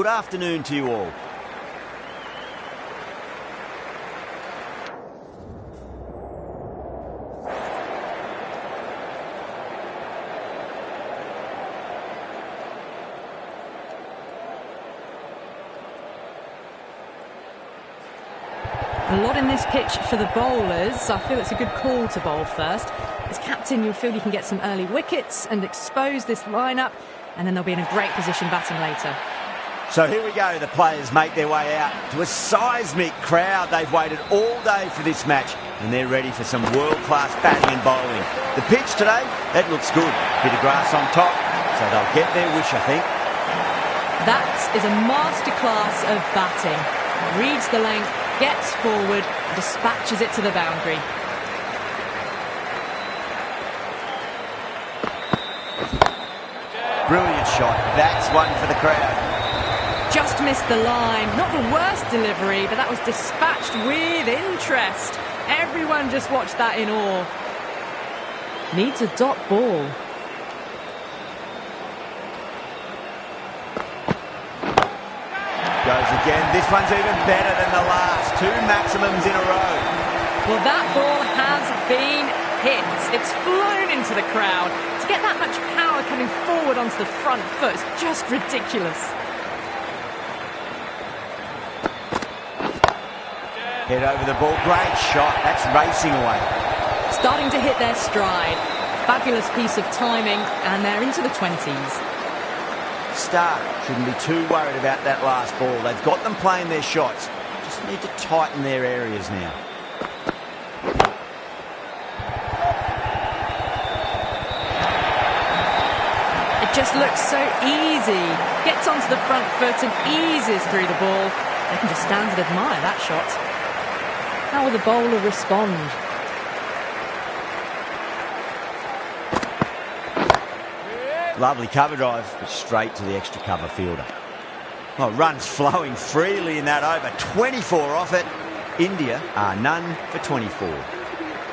good afternoon to you all. A lot in this pitch for the bowlers. I feel it's a good call to bowl first. As captain, you'll feel you can get some early wickets and expose this lineup, and then they'll be in a great position batting later. So here we go, the players make their way out to a seismic crowd. They've waited all day for this match, and they're ready for some world-class batting and bowling. The pitch today, that looks good. Bit of grass on top, so they'll get their wish, I think. That is a masterclass of batting. Reads the length, gets forward, dispatches it to the boundary. Brilliant shot. That's one for the crowd. Just missed the line. Not the worst delivery, but that was dispatched with interest. Everyone just watched that in awe. Needs a dot ball. Goes again. This one's even better than the last. 2 maximums in a row. Well, that ball has been hit. It's flown into the crowd. To get that much power coming forward onto the front foot is just ridiculous. Head over the ball. Great shot. That's racing away. Starting to hit their stride. Fabulous piece of timing, and they're into the 20s. Stark shouldn't be too worried about that last ball. They've got them playing their shots. Just need to tighten their areas now. It just looks so easy. Gets onto the front foot and eases through the ball. They can just stand and admire that shot. How will the bowler respond? Lovely cover drive, but straight to the extra cover fielder. Oh, runs flowing freely in that over. 24 off it. India are none for 24.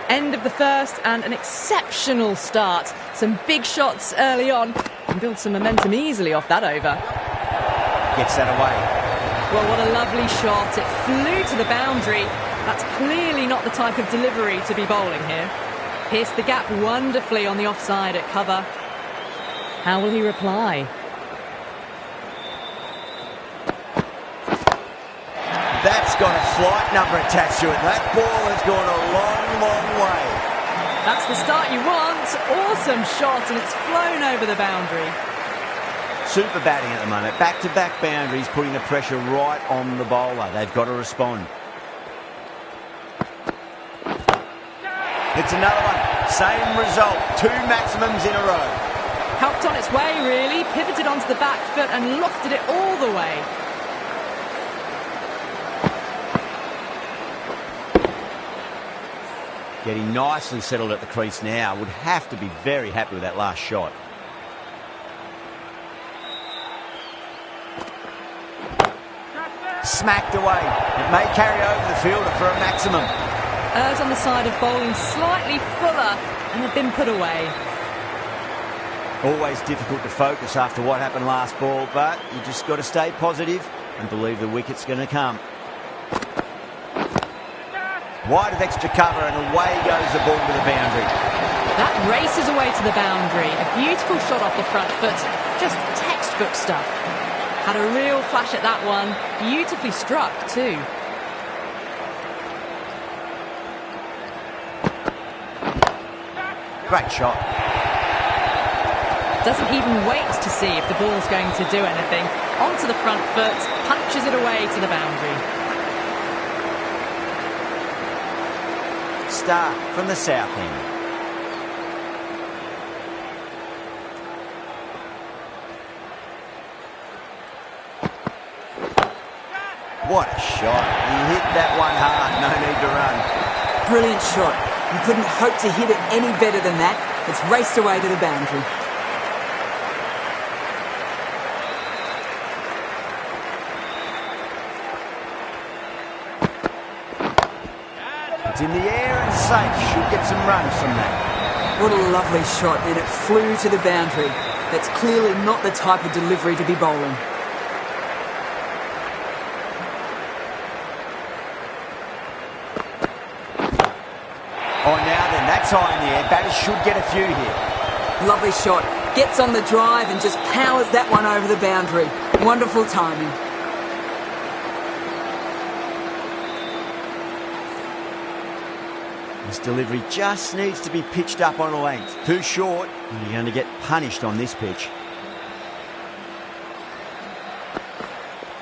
End of the first and an exceptional start. Some big shots early on and build some momentum easily off that over. Gets that away. Well, what a lovely shot. It flew to the boundary. That's clearly not the type of delivery to be bowling here. Pierced the gap wonderfully on the offside at cover. How will he reply? That's got a flight number attached to it. That ball has gone a long, long way. That's the start you want. Awesome shot, and it's flown over the boundary. Super batting at the moment. Back-to-back boundaries, putting the pressure right on the bowler. They've got to respond. It's another one. Same result. 2 maximums in a row. Helped on its way, really. Pivoted onto the back foot and lofted it all the way. Getting nicely settled at the crease now. Would have to be very happy with that last shot. Smacked away. It may carry over the fielder for a maximum. Errs on the side of bowling slightly fuller and have been put away. Always difficult to focus after what happened last ball, but you just got to stay positive and believe the wicket's going to come. Wide of extra cover and away goes the ball to the boundary. That races away to the boundary. A beautiful shot off the front foot. Just textbook stuff. Had a real flash at that one. Beautifully struck too. Great shot. Doesn't even wait to see if the ball's going to do anything. Onto the front foot, punches it away to the boundary. Start from the south end. What a shot. He hit that one hard, no need to run. Brilliant shot. You couldn't hope to hit it any better than that. It's raced away to the boundary. It's in the air and safe. Should get some runs from that. What a lovely shot, and it flew to the boundary. That's clearly not the type of delivery to be bowling. Oh, now then, that's high in the air. Batters should get a few here. Lovely shot. Gets on the drive and just powers that one over the boundary. Wonderful timing. This delivery just needs to be pitched up on a length. Too short, and you're going to get punished on this pitch.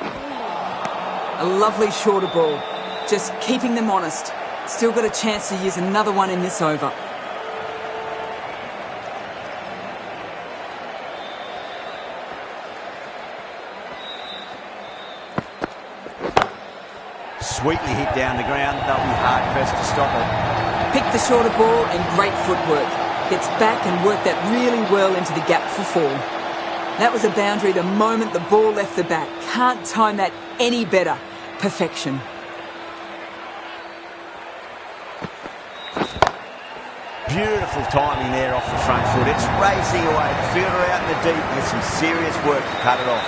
A lovely shorter ball. Just keeping them honest. Still got a chance to use another one in this over. Sweetly hit down the ground. They'll be hard-pressed to stop it. Picked the shorter ball and great footwork. Gets back and worked that really well into the gap for 4. That was a boundary the moment the ball left the bat. Can't time that any better. Perfection. Beautiful timing there off the front foot. It's racing away. The fielder out in the deep with some serious work to cut it off.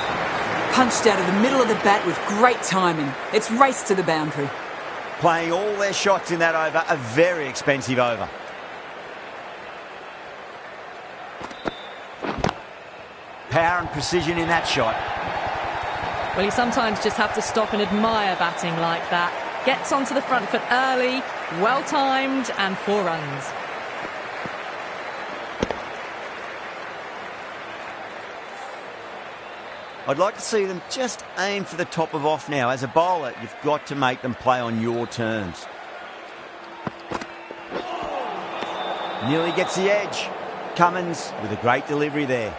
Punched out of the middle of the bat with great timing. It's raced to the boundary. Playing all their shots in that over, a very expensive over. Power and precision in that shot. Well, you sometimes just have to stop and admire batting like that. Gets onto the front foot early, well timed, and 4 runs. I'd like to see them just aim for the top of off now. As a bowler, you've got to make them play on your terms. Nearly gets the edge. Cummins with a great delivery there.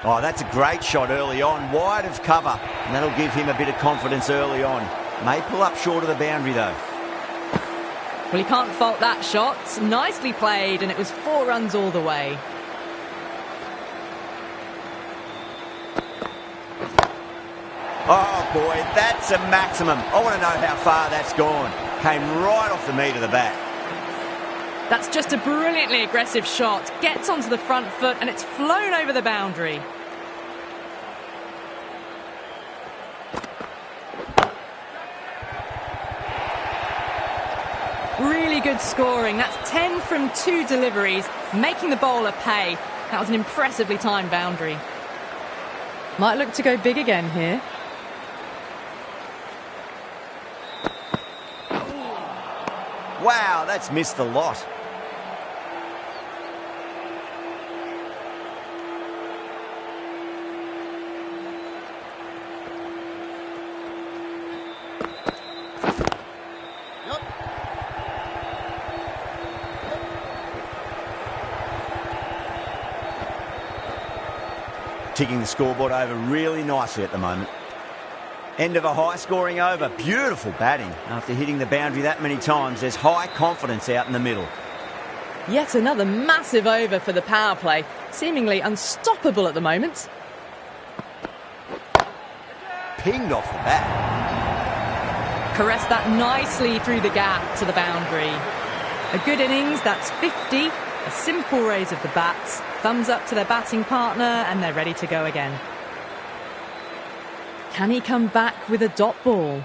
Oh, that's a great shot early on, wide of cover. And that'll give him a bit of confidence early on. May pull up short of the boundary though. Well, you can't fault that shot. Nicely played, and it was 4 runs all the way. Oh boy, that's a maximum. I want to know how far that's gone. Came right off the meat of the bat. That's just a brilliantly aggressive shot. Gets onto the front foot, and it's flown over the boundary. Really good scoring. That's 10 from 2 deliveries, making the bowler pay. That was an impressively timed boundary. Might look to go big again here. Wow, that's missed the lot. Ticking the scoreboard over really nicely at the moment. End of a high-scoring over. Beautiful batting. After hitting the boundary that many times, there's high confidence out in the middle. Yet another massive over for the power play. Seemingly unstoppable at the moment. Pinged off the bat. Caressed that nicely through the gap to the boundary. A good innings, that's 50. A simple raise of the bats. Thumbs up to their batting partner, and they're ready to go again. Can he come back with a dot ball?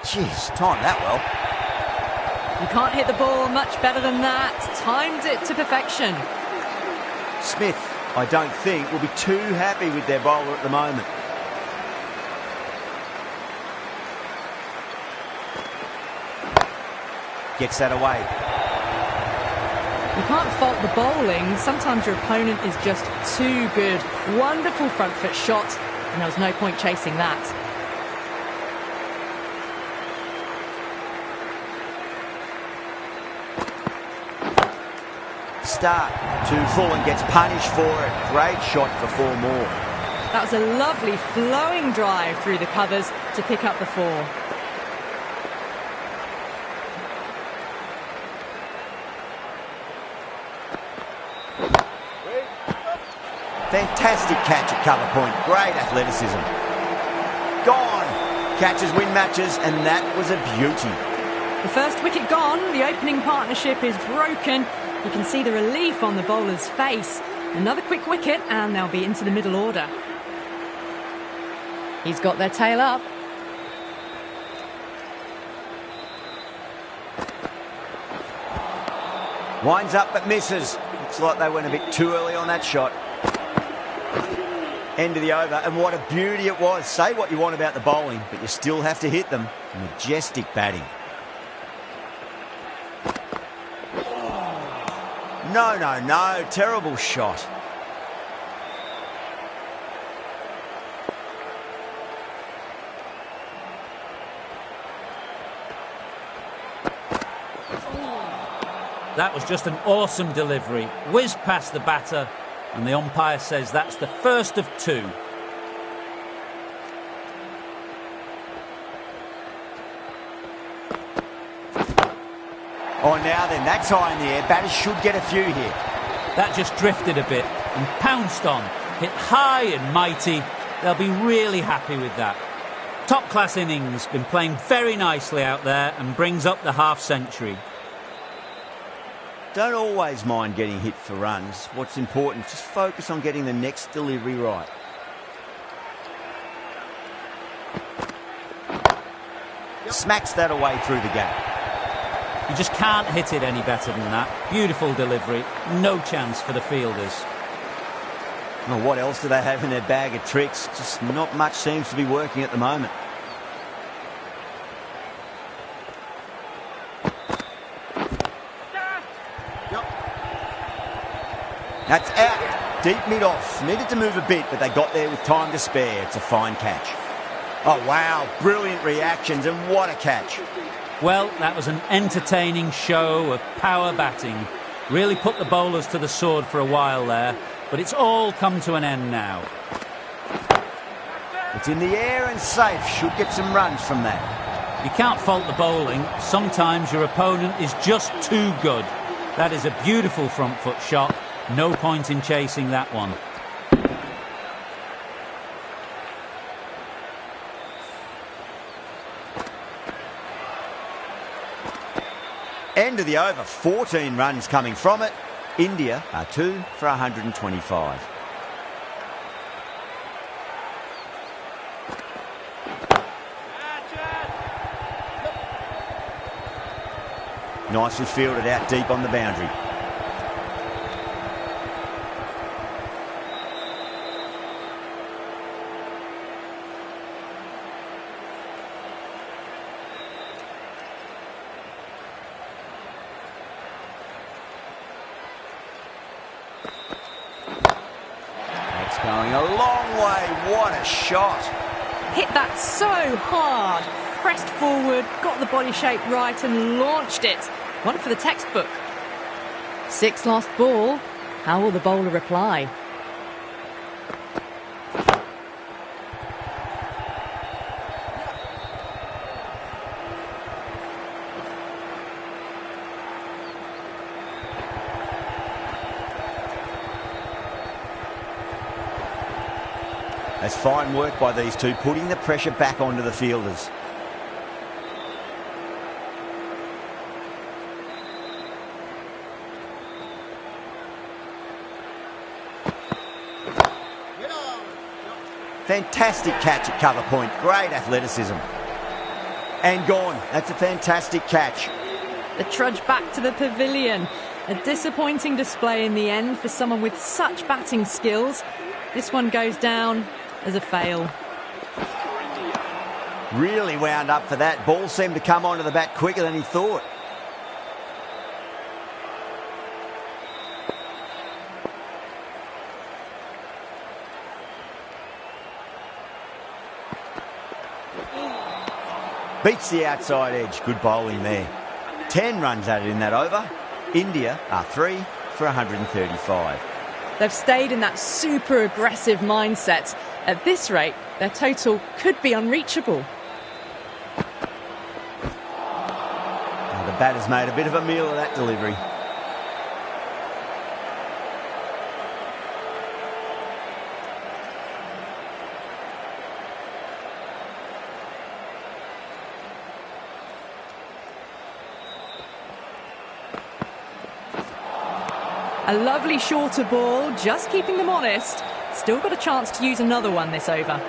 Jeez, timed that well. You can't hit the ball much better than that. Timed it to perfection. Smith, I don't think, will be too happy with their bowler at the moment. Gets that away. You can't fault the bowling. Sometimes your opponent is just too good. Wonderful front foot shot, and there was no point chasing that. Start. Too full and gets punished for it. Great shot for 4 more. That was a lovely flowing drive through the covers to pick up the 4. Fantastic catch at cover point. Great athleticism. Gone. Catches win matches, and that was a beauty. The first wicket gone. The opening partnership is broken. You can see the relief on the bowler's face. Another quick wicket and they'll be into the middle order. He's got their tail up. Winds up but misses. Looks like they went a bit too early on that shot. End of the over, and what a beauty it was. Say what you want about the bowling, but you still have to hit them. Majestic batting. No, terrible shot. That was just an awesome delivery. Whizzed past the batter, and the umpire says that's the first of two. Oh, now then, that's high in the air. Batters should get a few here. That just drifted a bit and pounced on. Hit high and mighty. They'll be really happy with that. Top-class innings. Been playing very nicely out there and brings up the half-century. Don't always mind getting hit for runs. What's important, just focus on getting the next delivery right. Smacks that away through the gap. You just can't hit it any better than that. Beautiful delivery. No chance for the fielders. Well, what else do they have in their bag of tricks? Just not much seems to be working at the moment. That's out. Deep mid-off. Needed to move a bit, but they got there with time to spare. It's a fine catch. Oh, wow. Brilliant reactions, and what a catch. Well, that was an entertaining show of power batting. Really put the bowlers to the sword for a while there, but it's all come to an end now. It's in the air and safe. Should get some runs from that. You can't fault the bowling. Sometimes your opponent is just too good. That is a beautiful front foot shot. No point in chasing that one. End of the over, 14 runs coming from it. India are 2 for 125. Nicely fielded out deep on the boundary. Going a long way. What a shot. Hit that so hard. Pressed forward, got the body shape right and launched it. One for the textbook. 6 last ball. How will the bowler reply? That's fine work by these two, putting the pressure back onto the fielders. Fantastic catch at cover point. Great athleticism. And gone. That's a fantastic catch. The trudge back to the pavilion. A disappointing display in the end for someone with such batting skills. This one goes down as a fail. Really wound up for that. Ball seemed to come onto the bat quicker than he thought. Beats the outside edge. Good bowling there. 10 runs added in that over. India are 3 for 135. They've stayed in that super aggressive mindset. At this rate, their total could be unreachable. Oh, the batter's made a bit of a meal of that delivery. A lovely shorter ball, just keeping them honest. Still got a chance to use another one this over.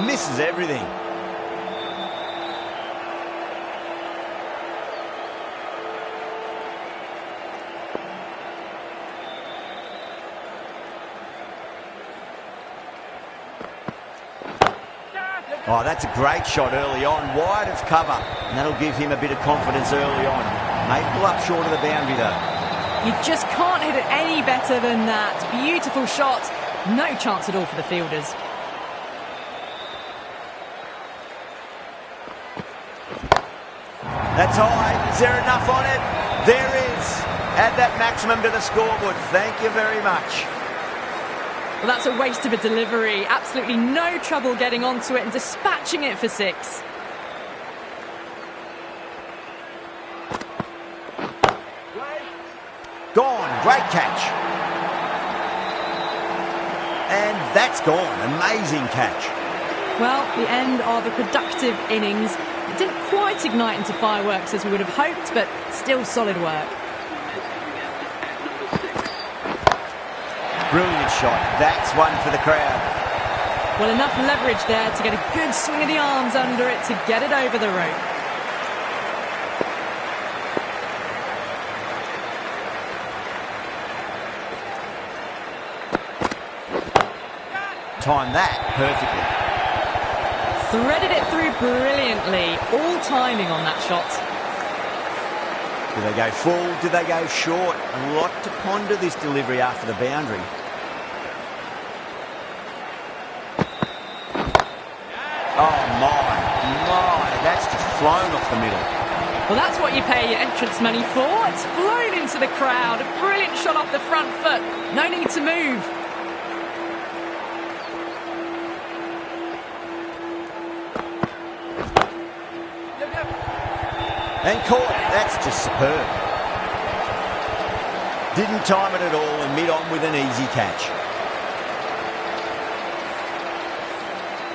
Misses everything. Oh, that's a great shot early on, wide of cover, and that'll give him a bit of confidence early on. May pull up short of the boundary though. You just can't hit it any better than that. Beautiful shot. No chance at all for the fielders. That's high. Is there enough on it? There is. Add that maximum to the scoreboard. Thank you very much. Well, that's a waste of a delivery. Absolutely no trouble getting onto it and dispatching it for 6. Gone. Great catch. And that's gone. Amazing catch. Well, the end of a productive innings. It didn't quite ignite into fireworks as we would have hoped, but still solid work. Brilliant shot. That's one for the crowd. Well, enough leverage there to get a good swing of the arms under it to get it over the rope. Timed that perfectly. Threaded it through brilliantly. All timing on that shot. Do they go full? Do they go short? A lot to ponder this delivery after the boundary. Oh my, that's just flown off the middle. Well, that's what you pay your entrance money for. It's flown into the crowd. A brilliant shot off the front foot. No need to move. And caught. That's just superb. Didn't time it at all and mid-on with an easy catch.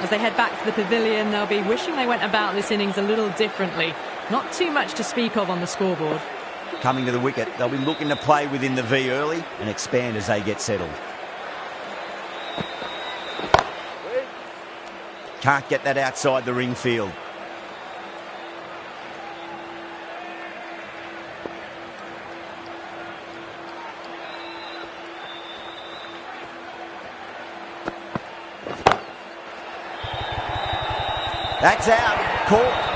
As they head back to the pavilion, they'll be wishing they went about this innings a little differently. Not too much to speak of on the scoreboard. Coming to the wicket, they'll be looking to play within the V early and expand as they get settled. Can't get that outside the ring field. That's out. Caught.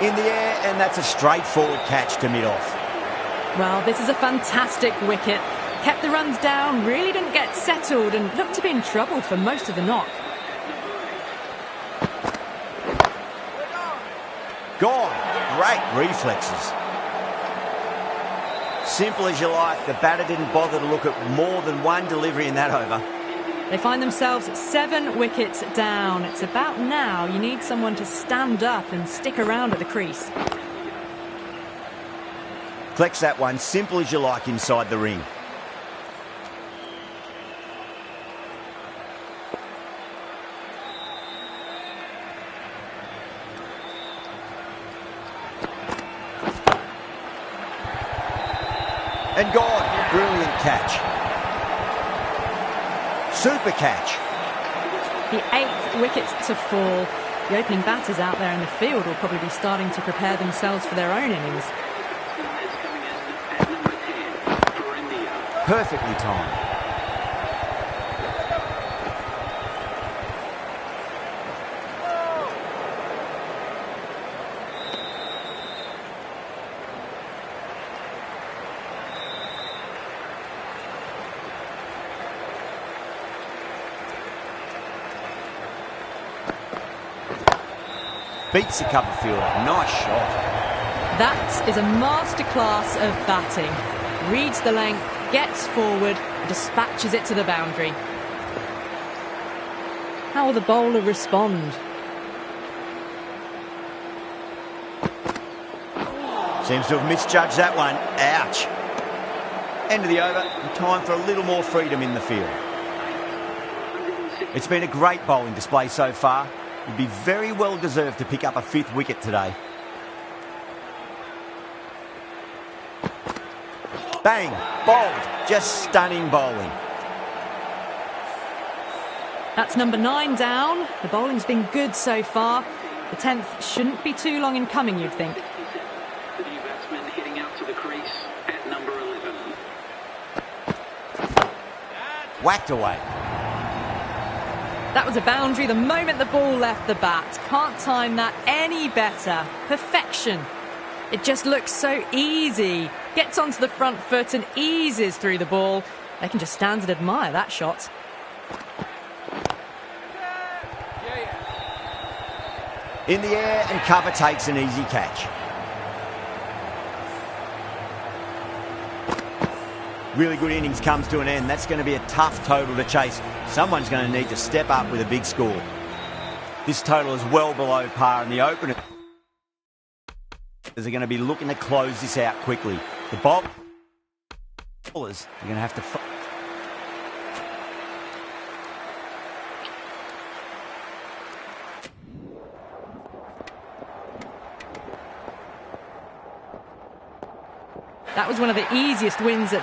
In the air, and that's a straightforward catch to mid-off. Well, this is a fantastic wicket. Kept the runs down, really didn't get settled, and looked to be in trouble for most of the knock. Gone. Great reflexes. Simple as you like, the batter didn't bother to look at more than one delivery in that over. They find themselves 7 wickets down. It's about now you need someone to stand up and stick around at the crease. Flex that one, simple as you like, inside the ring. And gone. Brilliant catch. Super catch. The 8th wicket to fall. The opening batters out there in the field will probably be starting to prepare themselves for their own innings. Perfectly timed. Beats the cover fielder. Nice shot. That is a masterclass of batting. Reads the length, gets forward, dispatches it to the boundary. How will the bowler respond? Seems to have misjudged that one. Ouch. End of the over. And time for a little more freedom in the field. It's been a great bowling display so far. He'd be very well deserved to pick up a 5th wicket today. Bang! Bowled. Just stunning bowling. That's number 9 down. The bowling's been good so far. The 10th shouldn't be too long in coming, you'd think. The new batsman heading out to the crease at number 11. Whacked away. That was a boundary the moment the ball left the bat. Can't time that any better. Perfection. It just looks so easy. Gets onto the front foot and eases through the ball. They can just stand and admire that shot. In the air and cover takes an easy catch. Really good innings comes to an end. That's going to be a tough total to chase. Someone's going to need to step up with a big score. This total is well below par in the opener. They're going to be looking to close this out quickly. The bowlers are going to have to... That was one of the easiest wins at